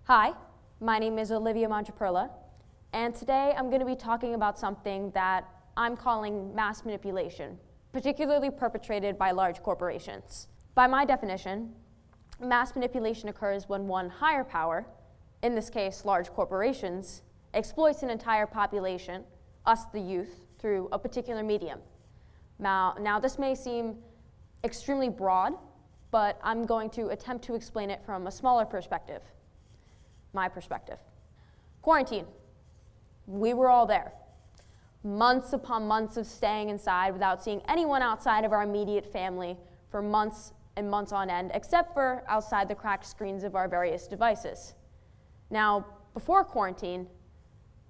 Hi, my name is Olivia Madreperla, and today I'm going to be talking about something that I'm calling mass manipulation, particularly perpetrated by large corporations. By my definition, mass manipulation occurs when one higher power, in this case large corporations, exploits an entire population, us the youth, through a particular medium. Now this may seem extremely broad, but I'm going to attempt to explain it from a smaller perspective. My perspective. Quarantine. We were all there. Months upon months of staying inside without seeing anyone outside of our immediate family for months and months on end, except for outside the cracked screens of our various devices. Now, before quarantine,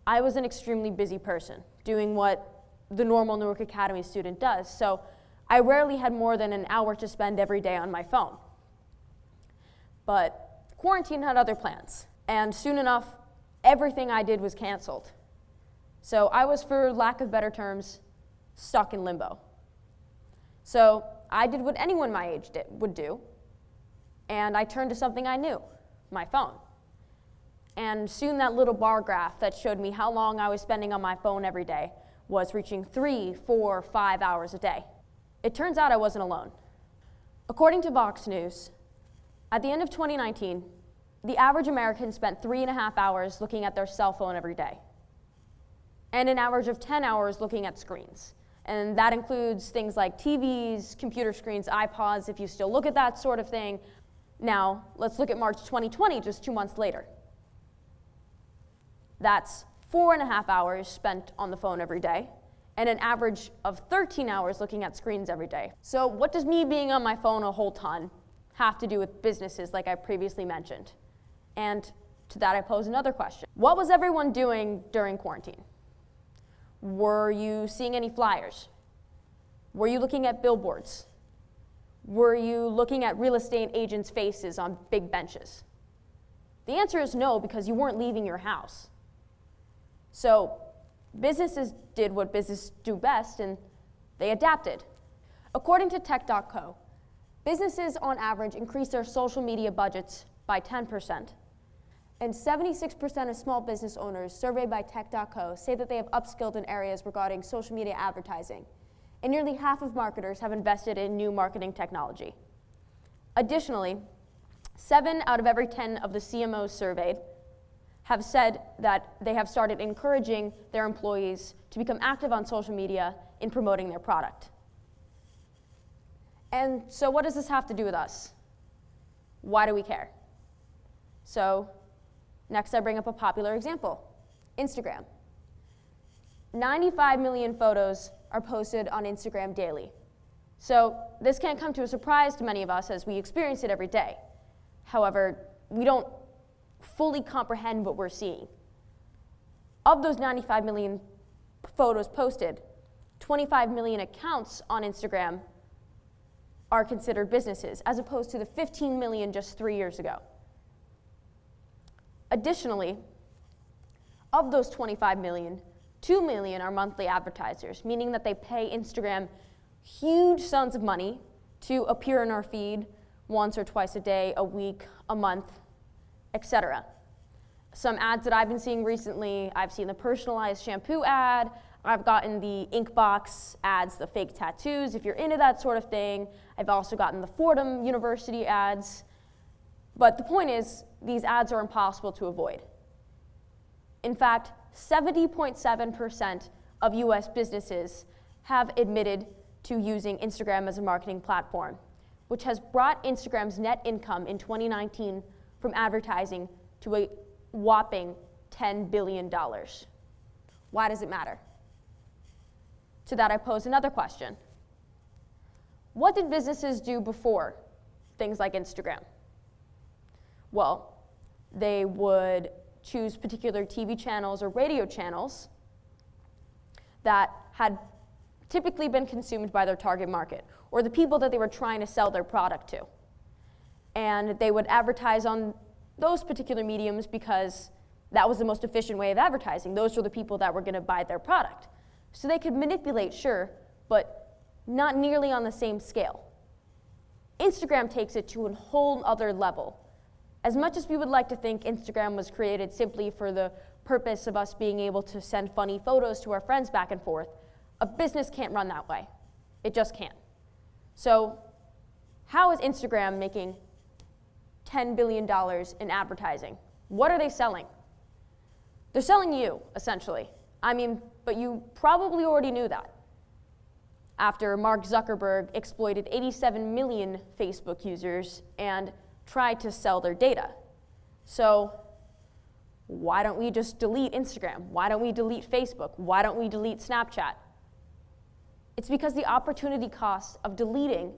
I was an extremely busy person, doing what the normal Newark Academy student does, so I rarely had more than an hour to spend every day on my phone. But quarantine had other plans. And soon enough, everything I did was canceled. So I was, for lack of better terms, stuck in limbo. So I did what anyone my age would do, and I turned to something I knew, my phone. And soon that little bar graph that showed me how long I was spending on my phone every day was reaching 3, 4, 5 hours a day. It turns out I wasn't alone. According to Vox News, at the end of 2019, the average American spent 3.5 hours looking at their cell phone every day, and an average of 10 hours looking at screens. And that includes things like TVs, computer screens, iPods, if you still look at that sort of thing. Now, let's look at March 2020, just 2 months later. That's 4.5 hours spent on the phone every day, and an average of 13 hours looking at screens every day. So what does me being on my phone a whole ton have to do with businesses like I previously mentioned? And to that I pose another question. What was everyone doing during quarantine? Were you seeing any flyers? Were you looking at billboards? Were you looking at real estate agents' faces on big benches? The answer is no, because you weren't leaving your house. So businesses did what businesses do best, and they adapted. According to Tech.co, businesses on average increased their social media budgets by 10%. And 76% of small business owners surveyed by Tech.co say that they have upskilled in areas regarding social media advertising. And nearly half of marketers have invested in new marketing technology. Additionally, 7 out of every 10 of the CMOs surveyed have said that they have started encouraging their employees to become active on social media in promoting their product. And so what does this have to do with us? Why do we care? So next I bring up a popular example, Instagram. 95 million photos are posted on Instagram daily. So this can't come to a surprise to many of us as we experience it every day. However, we don't fully comprehend what we're seeing. Of those 95 million photos posted, 25 million accounts on Instagram are considered businesses, as opposed to the 15 million just 3 years ago. Additionally, of those 25 million, 2 million are monthly advertisers, meaning that they pay Instagram huge sums of money to appear in our feed once or twice a day, a week, a month, etc. Some ads that I've been seeing recently, I've seen the personalized shampoo ad, I've gotten the Inkbox ads, the fake tattoos, if you're into that sort of thing. I've also gotten the Fordham University ads. But the point is, these ads are impossible to avoid. In fact, 70.7% of US businesses have admitted to using Instagram as a marketing platform, which has brought Instagram's net income in 2019 from advertising to a whopping $10 billion. Why does it matter? To that I pose another question. What did businesses do before things like Instagram? Well, they would choose particular TV channels or radio channels that had typically been consumed by their target market, or the people that they were trying to sell their product to. And they would advertise on those particular mediums because that was the most efficient way of advertising. Those were the people that were going to buy their product. So they could manipulate, sure, but not nearly on the same scale. Instagram takes it to a whole other level. As much as we would like to think Instagram was created simply for the purpose of us being able to send funny photos to our friends back and forth, a business can't run that way. It just can't. So how is Instagram making $10 billion in advertising? What are they selling? They're selling you, essentially. But you probably already knew that. After Mark Zuckerberg exploited 87 million Facebook users and tried to sell their data. So why don't we just delete Instagram? Why don't we delete Facebook? Why don't we delete Snapchat? It's because the opportunity cost of deleting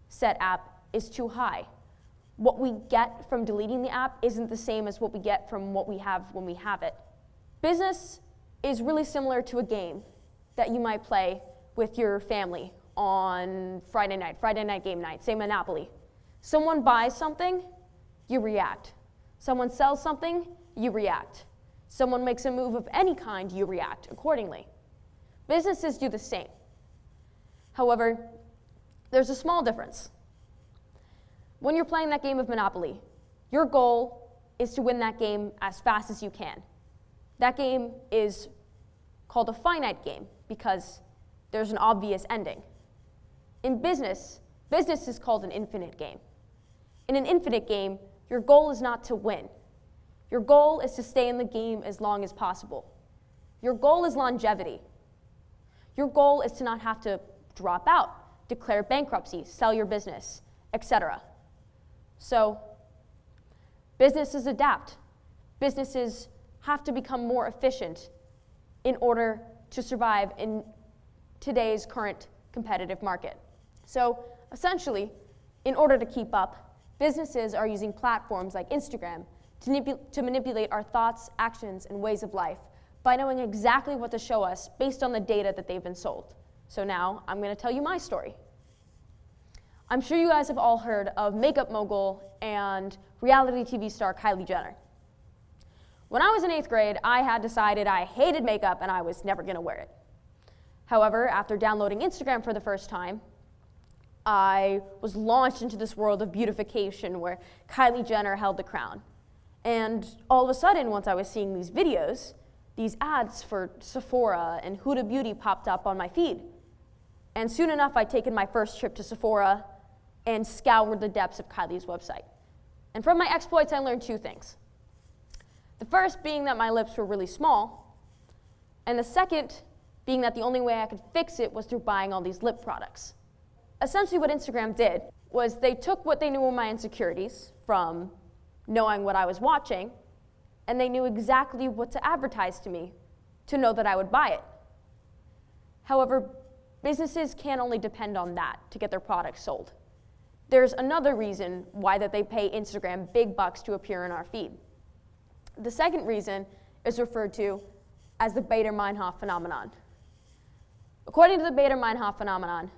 said app is too high. What we get from deleting the app isn't the same as what we get from what we have when we have it. Business is really similar to a game that you might play with your family on Friday night game night, say Monopoly. Someone buys something, you react. Someone sells something, you react. Someone makes a move of any kind, you react accordingly. Businesses do the same. However, there's a small difference. When you're playing that game of Monopoly, your goal is to win that game as fast as you can. That game is called a finite game because there's an obvious ending. In business is called an infinite game. In an infinite game, your goal is not to win. Your goal is to stay in the game as long as possible. Your goal is longevity. Your goal is to not have to drop out, declare bankruptcy, sell your business, etc. So, businesses adapt. Businesses have to become more efficient in order to survive in today's current competitive market. So, essentially, in order to keep up, businesses are using platforms like Instagram to manipulate our thoughts, actions, and ways of life by knowing exactly what to show us based on the data that they've been sold. So now, I'm going to tell you my story. I'm sure you guys have all heard of makeup mogul and reality TV star Kylie Jenner. When I was in 8th grade, I had decided I hated makeup and I was never going to wear it. However, after downloading Instagram for the first time, I was launched into this world of beautification where Kylie Jenner held the crown. And all of a sudden, once I was seeing these videos, these ads for Sephora and Huda Beauty popped up on my feed. And soon enough, I'd taken my first trip to Sephora and scoured the depths of Kylie's website. And from my exploits, I learned two things. The first being that my lips were really small, and the second being that the only way I could fix it was through buying all these lip products. Essentially what Instagram did was they took what they knew were my insecurities from knowing what I was watching, and they knew exactly what to advertise to me to know that I would buy it. However, businesses can't only depend on that to get their products sold. There's another reason why that they pay Instagram big bucks to appear in our feed. The second reason is referred to as the Baader-Meinhof phenomenon. According to the Baader-Meinhof phenomenon,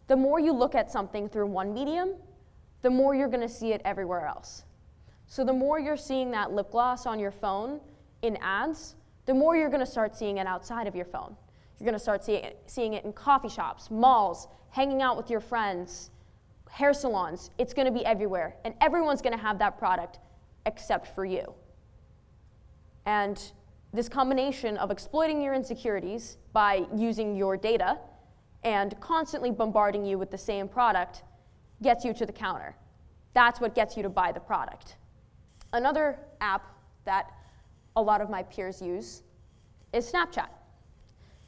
the more you look at something through one medium, the more you're going to see it everywhere else. So the more you're seeing that lip gloss on your phone in ads, the more you're going to start seeing it outside of your phone. You're going to start seeing it in coffee shops, malls, hanging out with your friends, hair salons. It's going to be everywhere, and everyone's going to have that product except for you. And this combination of exploiting your insecurities by using your data and constantly bombarding you with the same product gets you to the counter. That's what gets you to buy the product. Another app that a lot of my peers use is Snapchat.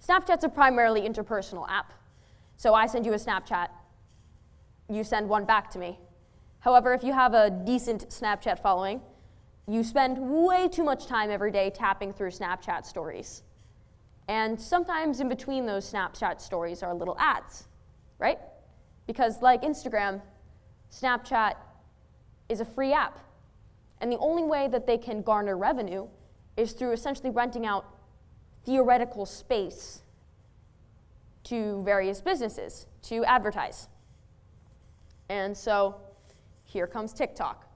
Snapchat's a primarily interpersonal app. So I send you a Snapchat, you send one back to me. However, if you have a decent Snapchat following, you spend way too much time every day tapping through Snapchat stories. And sometimes in between those Snapchat stories are little ads, right? Because like Instagram, Snapchat is a free app. And the only way that they can garner revenue is through essentially renting out theoretical space to various businesses to advertise. And so here comes TikTok.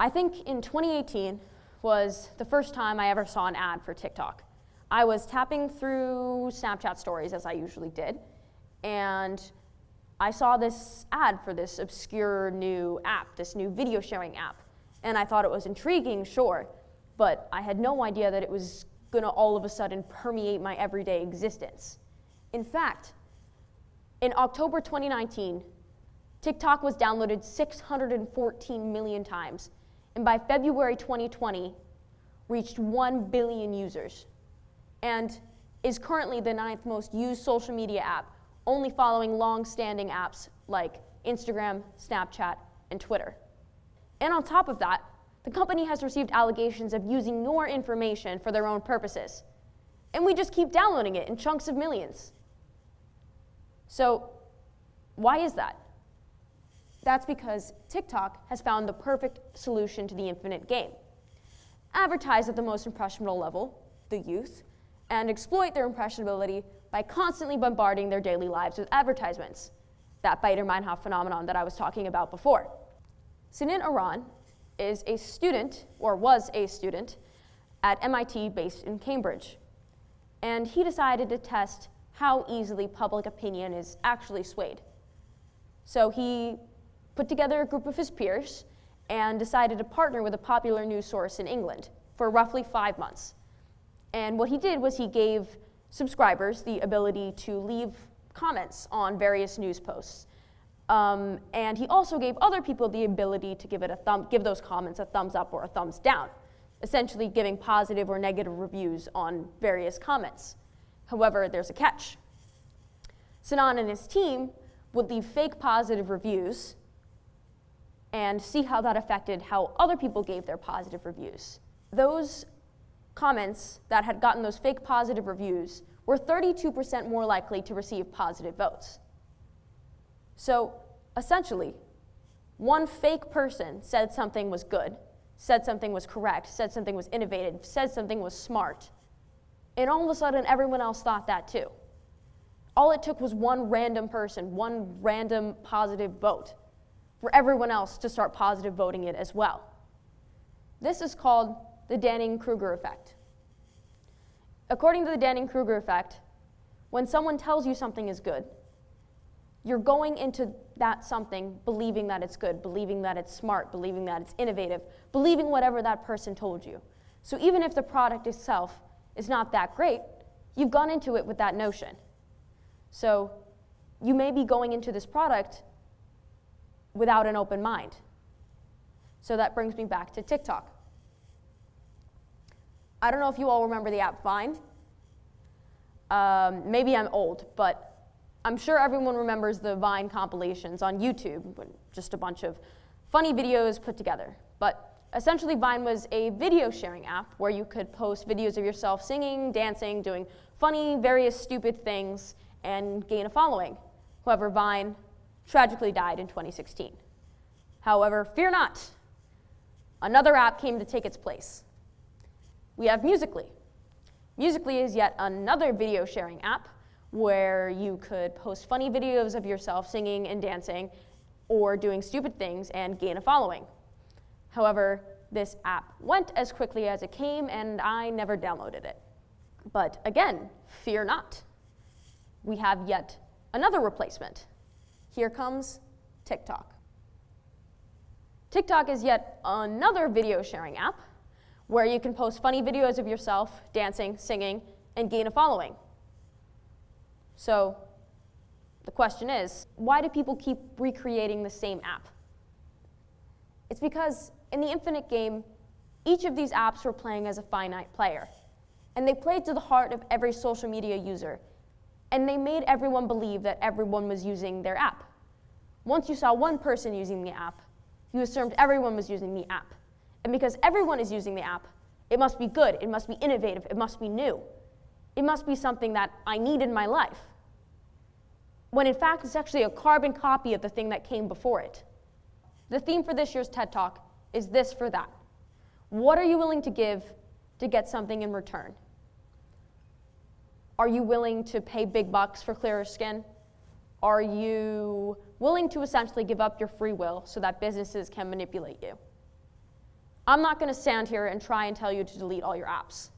I think in 2018 was the first time I ever saw an ad for TikTok. I was tapping through Snapchat stories, as I usually did, and I saw this ad for this obscure new app, this new video sharing app. And I thought it was intriguing, sure, but I had no idea that it was gonna all of a sudden permeate my everyday existence. In fact, in October 2019, TikTok was downloaded 614 million times, and by February 2020, reached 1 billion users, and is currently the 9th most used social media app, only following long-standing apps like Instagram, Snapchat, and Twitter. And on top of that, the company has received allegations of using your information for their own purposes. And we just keep downloading it in chunks of millions. So, why is that? That's because TikTok has found the perfect solution to the infinite game. Advertise at the most impressionable level, the youth, and exploit their impressionability by constantly bombarding their daily lives with advertisements. That Beider-Meinhof phenomenon that I was talking about before. Sinan Aran is a student, or was a student, at MIT based in Cambridge. And he decided to test how easily public opinion is actually swayed. So he put together a group of his peers and decided to partner with a popular news source in England for roughly 5 months. And what he did was he gave subscribers the ability to leave comments on various news posts. And he also gave other people the ability to give those comments a thumbs up or a thumbs down, essentially giving positive or negative reviews on various comments. However, there's a catch. Sinan and his team would leave fake positive reviews and see how that affected how other people gave their positive reviews. Those comments that had gotten those fake positive reviews were 32% more likely to receive positive votes. So, essentially, one fake person said something was good, said something was correct, said something was innovative, said something was smart, and all of a sudden everyone else thought that too. All it took was one random person, one random positive vote, for everyone else to start positive voting it as well. This is called the Dunning-Kruger effect. According to the Dunning-Kruger effect, when someone tells you something is good, you're going into that something believing that it's good, believing that it's smart, believing that it's innovative, believing whatever that person told you. So even if the product itself is not that great, you've gone into it with that notion. So you may be going into this product without an open mind. So that brings me back to TikTok. I don't know if you all remember the app Vine. Maybe I'm old, but I'm sure everyone remembers the Vine compilations on YouTube, just a bunch of funny videos put together. But essentially, Vine was a video sharing app where you could post videos of yourself singing, dancing, doing funny, various stupid things, and gain a following. However, Vine tragically died in 2016. However, fear not, another app came to take its place. We have Musical.ly. Musical.ly is yet another video sharing app where you could post funny videos of yourself singing and dancing or doing stupid things and gain a following. However, this app went as quickly as it came and I never downloaded it. But again, fear not. We have yet another replacement. Here comes TikTok. TikTok is yet another video sharing app where you can post funny videos of yourself dancing, singing, and gain a following. So the question is, why do people keep recreating the same app? It's because in the infinite game, each of these apps were playing as a finite player. And they played to the heart of every social media user. And they made everyone believe that everyone was using their app. Once you saw one person using the app, you assumed everyone was using the app. And because everyone is using the app, it must be good, it must be innovative, it must be new. It must be something that I need in my life. When in fact, it's actually a carbon copy of the thing that came before it. The theme for this year's TED Talk is this for that. What are you willing to give to get something in return? Are you willing to pay big bucks for clearer skin? Are you willing to essentially give up your free will so that businesses can manipulate you? I'm not going to stand here and try and tell you to delete all your apps,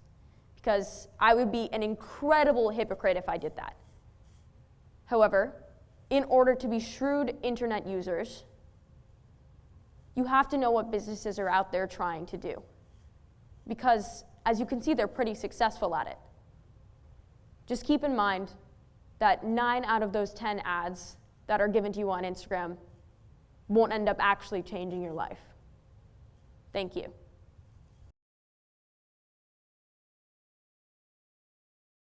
because I would be an incredible hypocrite if I did that. However, in order to be shrewd internet users, you have to know what businesses are out there trying to do. Because, as you can see, they're pretty successful at it. Just keep in mind that 9 out of those 10 ads that are given to you on Instagram won't end up actually changing your life. Thank you.